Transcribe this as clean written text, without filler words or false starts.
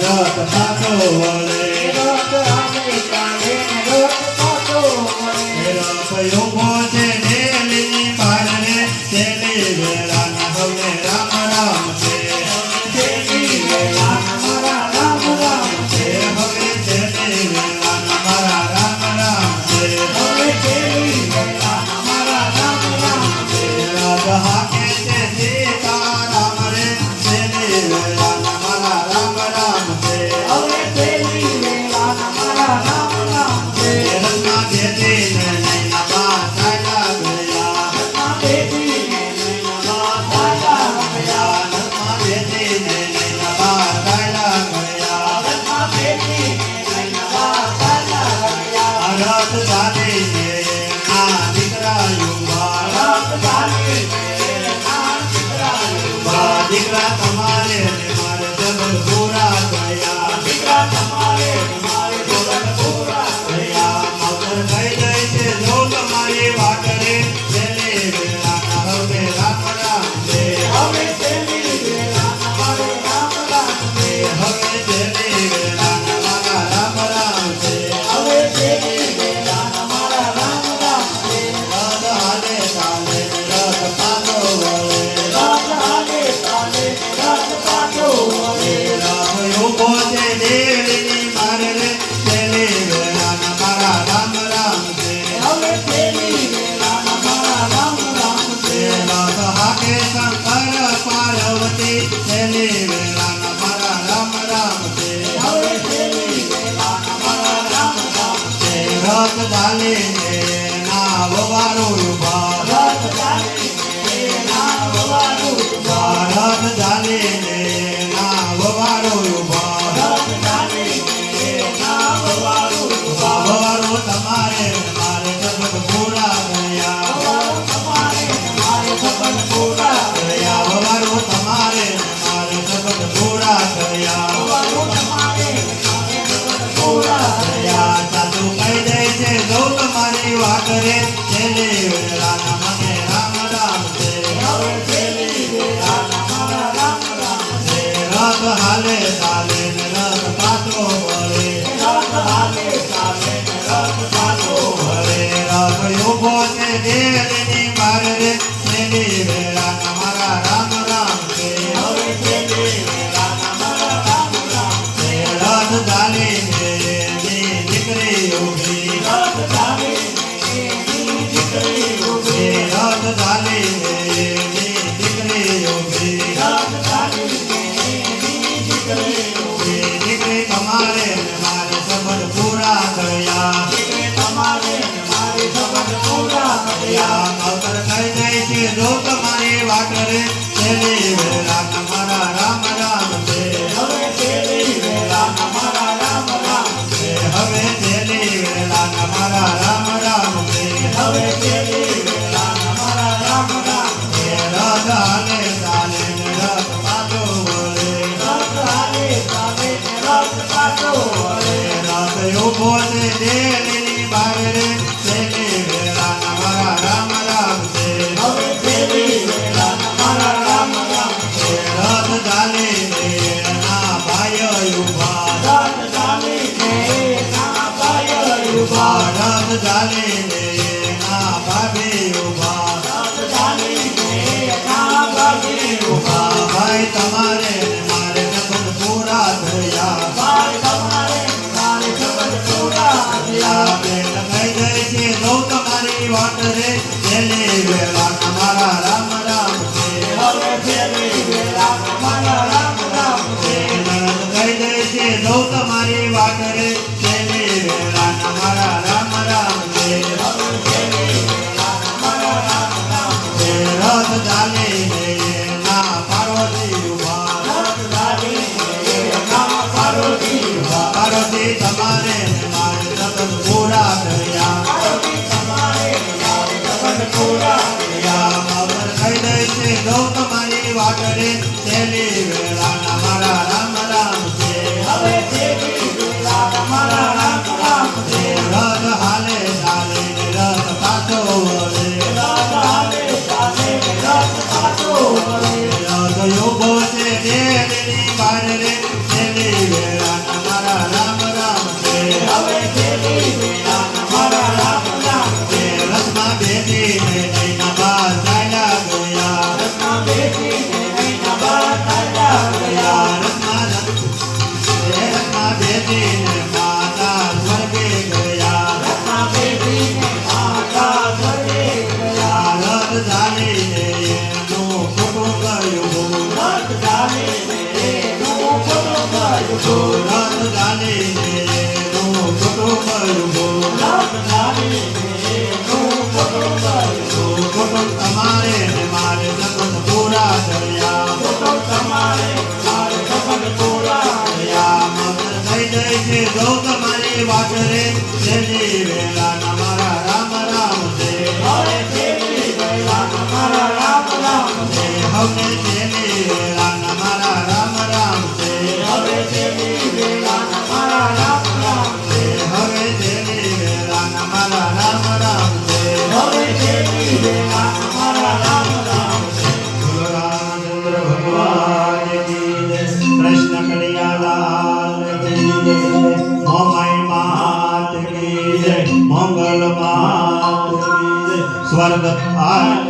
રથ પાછો વળે રથ હાલે ચાલે રથ પાછો વળે રથ ઉભો છે ડેલીની બહાર રે છેલ્લી વેળાના હવે રામ રામ છે છેલ્લી વેળાના મારા રામ રામ છે હવે છેલ્લી વેળાના મારા રામ રામ છે હવે છેલ્લી વેળાના મારા રામ રામ છે રથ હાકે છે સીતારામ રે છેલ્લી વેળાના મારા રામ રામ છે હવે છેલ્લી વેળાના મારા રામ રામ છે રથમાં બેસીને નૈના બા ચાલ્યા ગયા રથમાં બેસીને નૈના બા ચાલ્યા ગયા રથમાં બેસીને નૈના બા ચાલ્યા ગયા રથમાં બેસીને નૈના બા ચાલ્યા ગયા રથ ચાલીને ના દીકરા યુવા રથ ચાલીને ના દીકરા યુવા દીકરા તમારે ને મારે જબલ પૂરા થયા દીકરા તમારે મારે જોગન પૂરા થયા માવતર કહી દે છે જો તમારી વાત રે છેલ્લી વેળાના હવે રામ રામ છે હવે છેલ્લી વેળાના મારે રામ રામ છે હવે છેલ્લી વેળાના મારા રામ રામ છે હવે છેલ્લી વેળાના મારા રામ રામ છે રથ હાલે ચાલે રથ પાછો વળે રથ હાલે ચાલે રથ પાછો વળે રથ ઉભો છે દેવની મારે રે છેલ્લી વેળાના મારા રામ રામ છે હવે છેલ્લી વેળાના મારા રામ રામ છે રથ હાકે શંકર પાર્વતી છેલ્લી વેળાના મારા રામ રામ છે હવે છેલ્લી વેળાના મારા રામ રામ છે રથ ચાલીને ના વવારો ઉભા રથ ચાલીને ના વવારું ઉભા રથ ચાલીને ના વવારો ઉભા રથ ચાલીને ના વવારું ઉભા વવારો તમારે મારે જગત પૂરા થયા વવારો તમારે મારે સપન પૂરા થયા વવારો તમારે મારે જગત પૂરા થયા વવારો તમારે મારે સપન પૂરા થયા સાધુ કહી દે છે જો તમારી વાત રે છેલ્લી વેળાના મને રામ રામ છે હવે છેલ્લી વેળાના મારા રામ રામ છે રથ હાલે ચાલે ને રથ પાછો વળે રથ હાલે ચાલે ને રથ પાછો વળે રથ ઉભો છે દેવની બહાર રે છેલ્લી વેળાના મારા રામ રામ છે હવે છેલ્લી વેળાના મારા રામ રામ છે રથ ચાલીને ની દીકરી ઉભી રથ ચાલીને એની દીકરી ઊભી રથ ચાલીને ની દીકરી ઉભી રથ ચાલીને એની દીકરી ઊભી દીકરી તમારે ને મારે સંબંધ પૂરા થયા દીકરી તમારે ને મારી સપન પૂરા થયા માવતર કહી દે છે જો તમારી વાત રે છેલ્લી વેળાના મારા રામ રામ છે હવે છેલ્લી વેળાના મારા રામ રામ છે હવે છેલ્લી વેળાના મારા રામ રામ છે હવે છેલ્લી વેળાના મારા રામ રામ છે રથ હાલે ચાલે ને રથ પાછો વળે રથ હાલે ચાલે ને રથ પાછો વળે રથ ઉભો છે દેવની બહાર રે છેલ્લી વેળાના મારા રામ રામ છે હવે છેલ્લી વેળાના મારા રામ રામ છે રથ ચાલીને ના ભાઈઓ ઉભા રથ ચાલીને ના ભાઈઓ ઊભા રથ ચાલીને ના ભાભી ઉભા રથ ચાલીને ના ભાભી ઊભા ભાઈ તમારે ને મારે સંબંધ પૂરા થયા ભાઈ તમારે ને મારે સપન પૂરા થયા બેન કહી દે છે જો તમારી વાત રે છેલ્લી વેળાના મારા રામ રામ છે હવે છેલ્લી વેળાના મારા રામ રામ છે નણંદ કહી દે છે જો તમારી વાત રે છેલ્લી વેળાના મારા રામ રામ છે હવે છેલ્લી વેળાના મારા રામ રામ છે રથ ચાલીને ના પાર્વતી ઉભા રથ ચાલીને ના પાર્વતી ઊભા પાર્વતી તમારે ને મારે સંબંધ પૂરા થયા પાર્વતી તમારે ને મારે સપન પૂરા થયા માવતર કહી દે છે જો તમારી વાત રે છેલ્લી વેળાના મારા રામ રામ છે હવે છેલ્લી વેળાના મારા રામ રામ છે રથ હાલે ચાલે ને રથ પાછો વળે રથ હાલે ચાલે ને રથ પાછો વળે રથ ઉભો છે દેવની બહાર રે છેલ્લી વેળા ઉભો રામ જાનીને એનું કુટુંબ ઉભો રામ જાનીને એનું કુટુંબ ઉભો કુટુંબ તમારે ને મારે સપન પૂરા થયા કુટુંબ તમારે મારે સપન પૂરા થયા મગન થઈ જાય છે જો તમારી વાત રે જેની વેલા મારા રામ રામ છે હવે તેની વેલા મારા રામ રામ છે હવે જેની વેલા મારા રામ રામ છે હવે તેની વેલા મારા રામ રામ હવે જેની વેલા મારા રામ રામ છે હવે તેની વેલા મારા રામ રામ બોલો રામચંદ્ર ભગવાન કી જય કૃષ્ણ કનૈયાલાલ કી જય મોમાઈ માત કી જય મંગલ માત કી જય સ્વર્ગ આનંદ